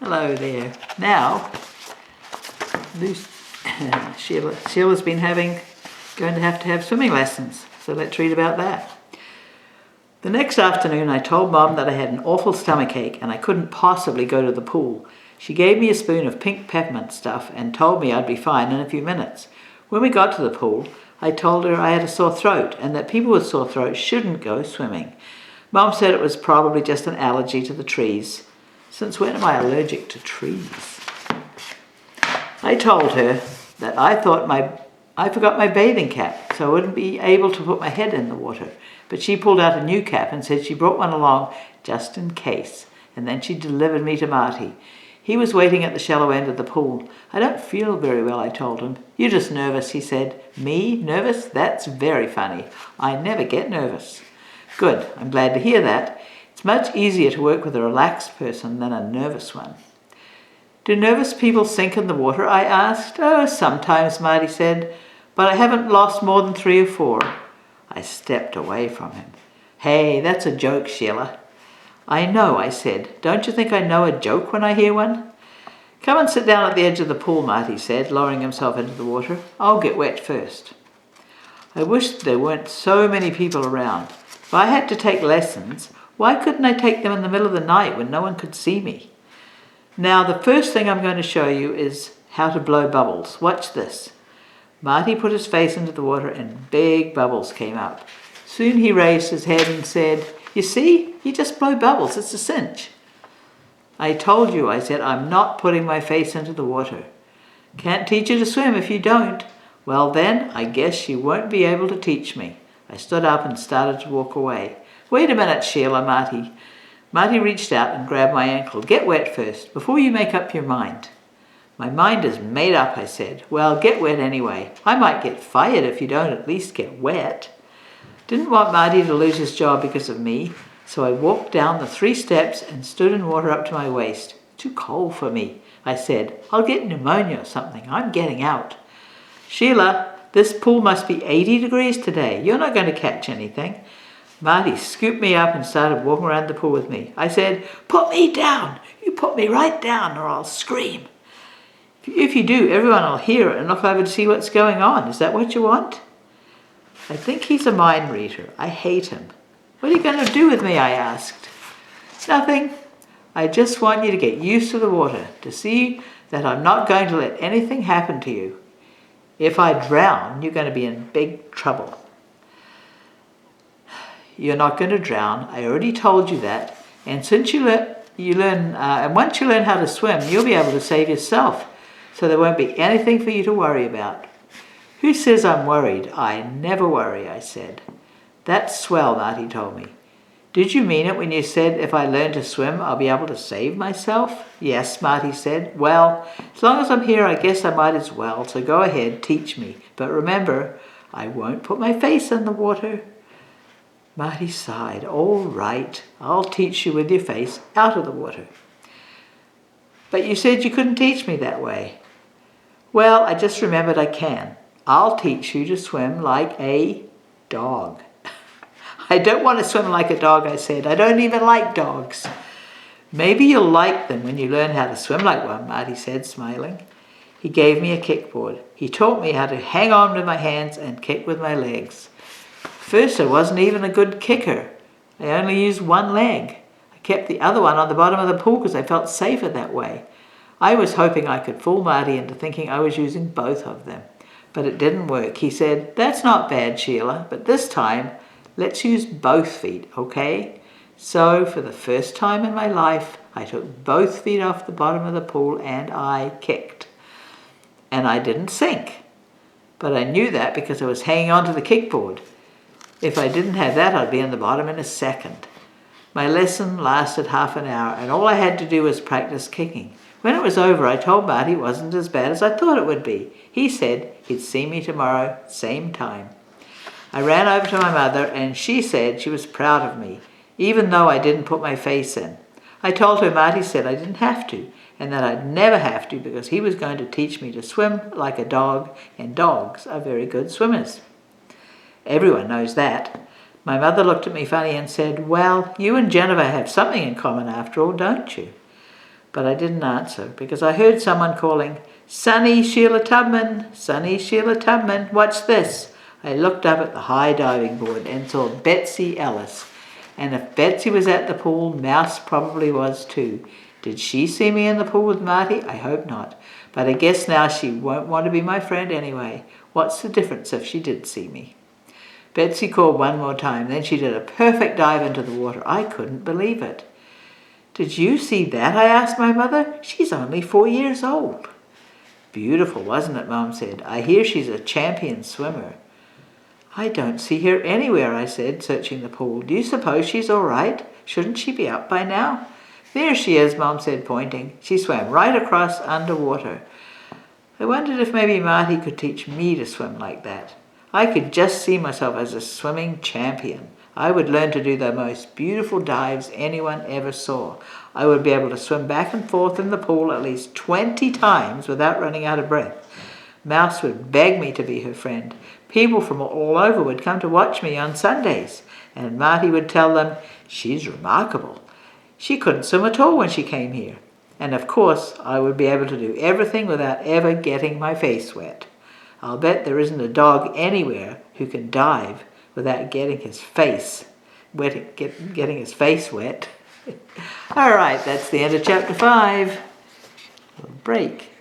Hello there. Now, Sheila's been going to have swimming lessons, so let's read about that. The next afternoon I told Mom that I had an awful stomachache and I couldn't possibly go to the pool. She gave me a spoon of pink peppermint stuff and told me I'd be fine in a few minutes. When we got to the pool, I told her I had a sore throat and that people with sore throats shouldn't go swimming. Mom said it was probably just an allergy to the trees. Since when am I allergic to trees? I told her that I thought I forgot my bathing cap, so I wouldn't be able to put my head in the water. But she pulled out a new cap and said she brought one along just in case. And then she delivered me to Marty. He was waiting at the shallow end of the pool. I don't feel very well, I told him. You're just nervous, he said. Me? Nervous? That's very funny. I never get nervous. Good, I'm glad to hear that. It's much easier to work with a relaxed person than a nervous one. Do nervous people sink in the water? I asked. Oh, sometimes, Marty said, but I haven't lost more than 3 or 4. I stepped away from him. Hey, that's a joke, Sheila. I know, I said. Don't you think I know a joke when I hear one? Come and sit down at the edge of the pool, Marty said, lowering himself into the water. I'll get wet first. I wished there weren't so many people around. If I had to take lessons, why couldn't I take them in the middle of the night when no one could see me? Now, the first thing I'm going to show you is how to blow bubbles. Watch this. Marty put his face into the water and big bubbles came up. Soon he raised his head and said, You see, you just blow bubbles. It's a cinch. I told you, I said, I'm not putting my face into the water. Can't teach you to swim if you don't. Well then, I guess you won't be able to teach me. I stood up and started to walk away. Wait a minute, Sheila, Marty. Marty reached out and grabbed my ankle. Get wet first, before you make up your mind. My mind is made up, I said. Well, get wet anyway. I might get fired if you don't at least get wet. Didn't want Marty to lose his job because of me, so I walked down the 3 steps and stood in water up to my waist. Too cold for me, I said. I'll get pneumonia or something. I'm getting out. Sheila, this pool must be 80 degrees today. You're not going to catch anything. Marty scooped me up and started walking around the pool with me. I said, Put me down. You put me right down or I'll scream. If you do, everyone will hear it and look over to see what's going on. Is that what you want? I think he's a mind reader. I hate him. What are you going to do with me? I asked. Nothing. I just want you to get used to the water, to see that I'm not going to let anything happen to you. If I drown, you're going to be in big trouble. You're not going to drown. I already told you that. And since once you learn how to swim, you'll be able to save yourself. So there won't be anything for you to worry about. Who says I'm worried? I never worry, I said. That's swell, Marty told me. Did you mean it when you said if I learn to swim, I'll be able to save myself? Yes, Marty said. Well, as long as I'm here, I guess I might as well. So go ahead, teach me. But remember, I won't put my face in the water. Marty sighed. All right, I'll teach you with your face out of the water. But you said you couldn't teach me that way. Well, I just remembered I can. I'll teach you to swim like a dog. I don't want to swim like a dog, I said. I don't even like dogs. Maybe you'll like them when you learn how to swim like one, Marty said, smiling. He gave me a kickboard. He taught me how to hang on with my hands and kick with my legs. First, I wasn't even a good kicker. I only used one leg. I kept the other one on the bottom of the pool because I felt safer that way. I was hoping I could fool Marty into thinking I was using both of them. But it didn't work. He said, That's not bad, Sheila, but this time, let's use both feet, okay? So, for the first time in my life, I took both feet off the bottom of the pool and I kicked. And I didn't sink. But I knew that because I was hanging onto the kickboard. If I didn't have that, I'd be in the bottom in a second. My lesson lasted half an hour, and all I had to do was practice kicking. When it was over, I told Marty it wasn't as bad as I thought it would be. He said he'd see me tomorrow, same time. I ran over to my mother, and she said she was proud of me, even though I didn't put my face in. I told her Marty said I didn't have to, and that I'd never have to because he was going to teach me to swim like a dog, and dogs are very good swimmers. Everyone knows that. My mother looked at me funny and said, Well, you and Jennifer have something in common after all, don't you? But I didn't answer because I heard someone calling, "Sonny Sheila Tubman, Sonny Sheila Tubman, what's this?" I looked up at the high diving board and saw Betsy Ellis. And if Betsy was at the pool, Mouse probably was too. Did she see me in the pool with Marty? I hope not. But I guess now she won't want to be my friend anyway. What's the difference if she did see me? Betsy called one more time. Then she did a perfect dive into the water. I couldn't believe it. "Did you see that?" I asked my mother. "She's only 4 years old." "Beautiful, wasn't it?" Mom said. "I hear she's a champion swimmer." "I don't see her anywhere," I said, searching the pool. "Do you suppose she's all right? Shouldn't she be up by now?" "There she is," Mom said, pointing. She swam right across underwater. I wondered if maybe Marty could teach me to swim like that. I could just see myself as a swimming champion. I would learn to do the most beautiful dives anyone ever saw. I would be able to swim back and forth in the pool at least 20 times without running out of breath. Mouse would beg me to be her friend. People from all over would come to watch me on Sundays, and Marty would tell them, "She's remarkable. She couldn't swim at all when she came here." And of course, I would be able to do everything without ever getting my face wet. I'll bet there isn't a dog anywhere who can dive without getting his face wet. All right, that's the end of chapter 5. We'll break.